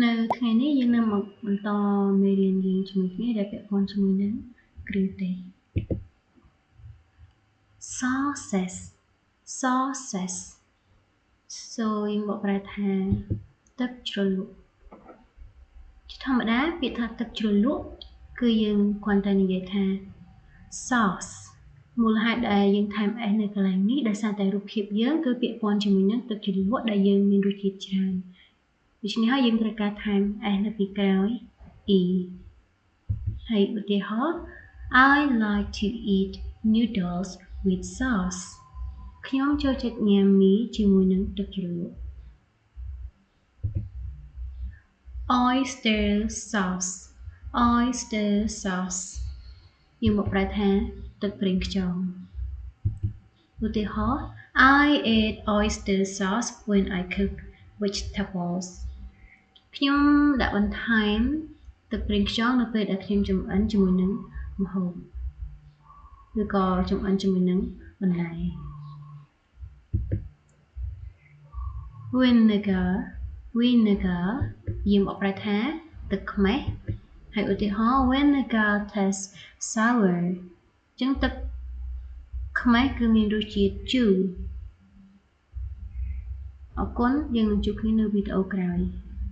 នៅថ្ងៃនេះយើងនឹងមកបន្តមេរៀនយើងជាមួយគ្នាដែលពាក់ព័ន្ធជាមួយនឹងគ្រឿងទេស sauces sauces យើងបកប្រែថាទឹកជ្រលក់ជាធម្មតាពាក្យថាទឹកជ្រលក់គឺយើងគ្រាន់តែនិយាយថា sauce មូលហេតុដែលយើងថែម s នៅកន្លែងនេះដោយសារតែរូបភាពយើងគឺពាក់ព័ន្ធជាមួយនឹងទឹកជ្រលក់ដែលយើងមានរសជាតិច្រើនដូច្នេះហើយយើងត្រូវការថែម s នៅពីក្រោយ e ហើយឧទាហរណ៍ I like to eat noodles with sauce ខ្ញុំចូលចិត្តញ៉ាំមីជាមួយនឹងទឹកជ្រលក់ oyster sauce oyster sauce យើងមកប្រែថាទឹកប្រេងខ្យងឧទាហរណ៍ I ate oyster sauce when I cook vegetables ខ្ញុំដាក់បន្ថែមទឹកប្រេងខ្យងនៅពេលដែលខ្ញុំចម្អិនជាមួយនឹងម្ហូបឬក៏ចម្អិនជាមួយនឹងបន្លែ vinegar យើងមកប្រែថាទឹកខ្មេះហើយឧទាហរណ៍ vinegar tastes sour អញ្ចឹងទឹកខ្មេះគឺមានរសជាតិជូរអរគុណយើងនឹងជួបគ្នានៅវីដេអូក្រោយ